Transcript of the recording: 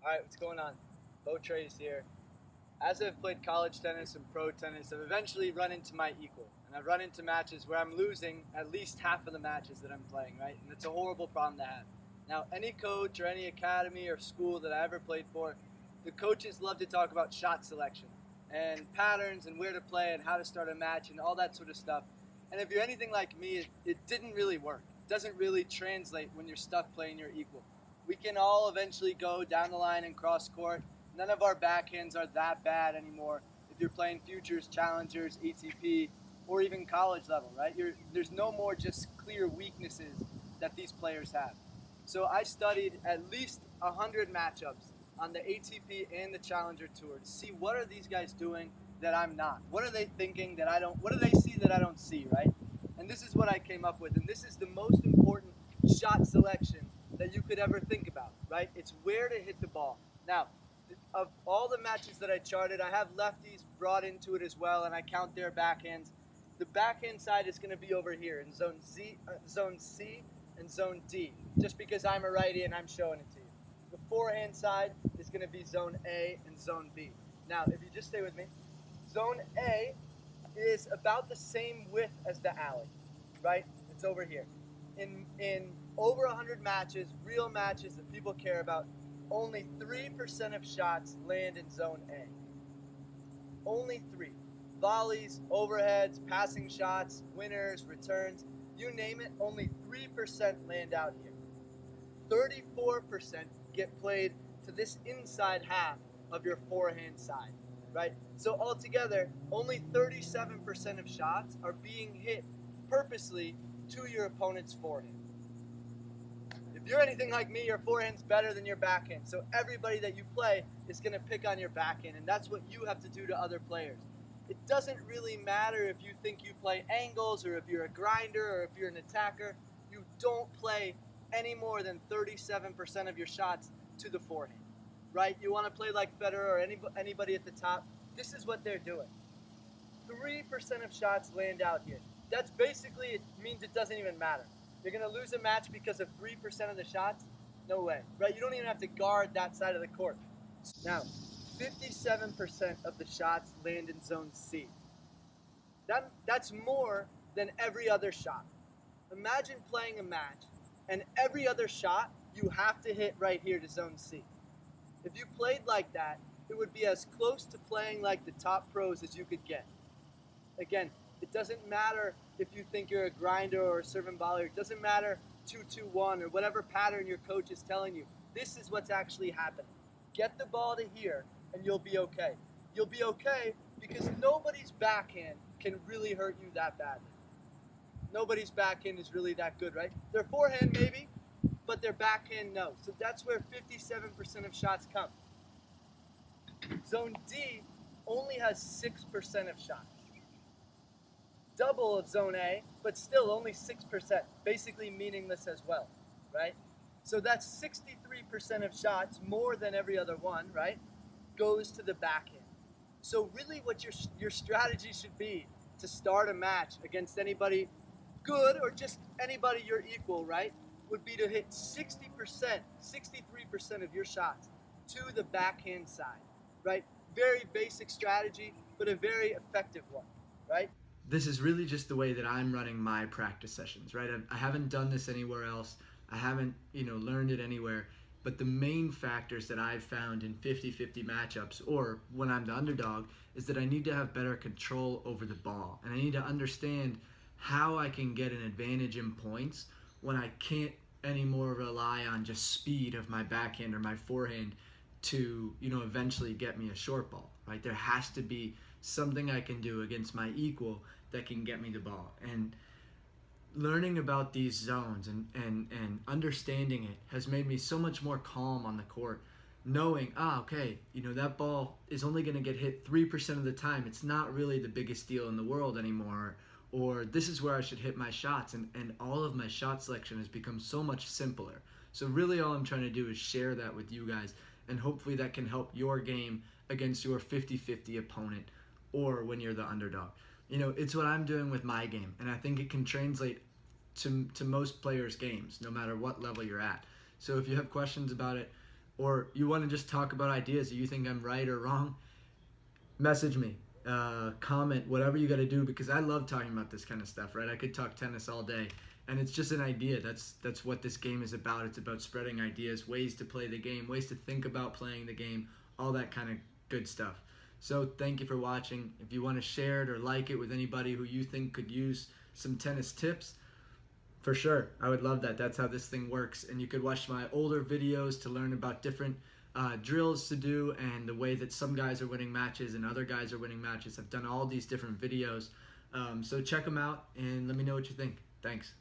Alright, what's going on? Treyz here. As I've played college tennis and pro tennis, I've eventually run into my equal. And I've run into matches where I'm losing at least half of the matches that I'm playing, right? And it's a horrible problem to have. Now, any coach or any academy or school that I ever played for, the coaches love to talk about shot selection and patterns and where to play and how to start a match and all that sort of stuff. And if you're anything like me, it didn't really work. It doesn't really translate when you're stuck playing your equal. We can all eventually go down the line and cross court. None of our backhands are that bad anymore if you're playing futures, challengers, ATP, or even college level, right? There's no more just clear weaknesses that these players have. So I studied at least 100 matchups on the ATP and the Challenger Tour to see what are these guys doing that I'm not. What are they thinking that I don't, what do they see that I don't see, right? And this is what I came up with, and this is the most important shot selection that you could ever think about, right? It's where to hit the ball. Now, of all the matches that I charted, I have lefties brought into it as well, and I count their backhands. The backhand side is going to be over here in zone C and zone D, just because I'm a righty and I'm showing it to you. The forehand side is going to be zone A and zone B. Now, if you just stay with me, zone A is about the same width as the alley, right? It's over here. In over 100 matches, real matches that people care about, only 3% of shots land in zone A. Only 3. Volleys, overheads, passing shots, winners, returns, you name it, only 3% land out here. 34% get played to this inside half of your forehand side, right? So altogether, only 37% of shots are being hit purposely to your opponent's forehand. If you're anything like me, your forehand's better than your backhand. So everybody that you play is going to pick on your backhand, and that's what you have to do to other players. It doesn't really matter if you think you play angles or if you're a grinder or if you're an attacker. You don't play any more than 37% of your shots to the forehand, right? You want to play like Federer or anybody at the top. This is what they're doing. 3% of shots land out here. That's basically, it means it doesn't even matter. You're going to lose a match because of 3% of the shots? No way, right? You don't even have to guard that side of the court. Now, 57% of the shots land in zone C. That's more than every other shot. Imagine playing a match and every other shot you have to hit right here to zone C. If you played like that, it would be as close to playing like the top pros as you could get. Again, it doesn't matter if you think you're a grinder or a serve and volley. It doesn't matter 2-2-1 or whatever pattern your coach is telling you. This is what's actually happening. Get the ball to here and you'll be okay. You'll be okay because nobody's backhand can really hurt you that badly. Nobody's backhand is really that good, right? Their forehand maybe, but their backhand no. So that's where 57% of shots come. Zone D only has 6% of shots. Double of zone A, but still only 6%, basically meaningless as well, right? So that's 63% of shots, more than every other one, right, goes to the backhand. So really what your strategy should be to start a match against anybody good or just anybody you're equal, right, would be to hit 60%, 63% of your shots to the backhand side, right? Very basic strategy, but a very effective one, right? This is really just the way that I'm running my practice sessions, right? I haven't done this anywhere else. I haven't, learned it anywhere. But the main factors that I've found in 50-50 matchups or when I'm the underdog is that I need to have better control over the ball. And I need to understand how I can get an advantage in points when I can't anymore rely on just speed of my backhand or my forehand to, eventually get me a short ball, right? There has to be something I can do against my equal that can get me the ball. And learning about these zones and understanding it has made me so much more calm on the court, knowing, okay, that ball is only going to get hit 3% of the time. It's not really the biggest deal in the world anymore. Or this is where I should hit my shots. And all of my shot selection has become so much simpler. So really all I'm trying to do is share that with you guys. And hopefully that can help your game against your 50-50 opponent or when you're the underdog. It's what I'm doing with my game, and I think it can translate to most players' games, no matter what level you're at. So if you have questions about it, or you want to just talk about ideas that you think I'm right or wrong, message me, comment, whatever you got to do, because I love talking about this kind of stuff, right? I could talk tennis all day, and it's just an idea. That's what this game is about. It's about spreading ideas, ways to play the game, ways to think about playing the game, all that kind of good stuff. So thank you for watching. If you want to share it or like it with anybody who you think could use some tennis tips, for sure, I would love that. That's how this thing works. And you could watch my older videos to learn about different drills to do and the way that some guys are winning matches and other guys are winning matches. I've done all these different videos. So check them out and let me know what you think. Thanks.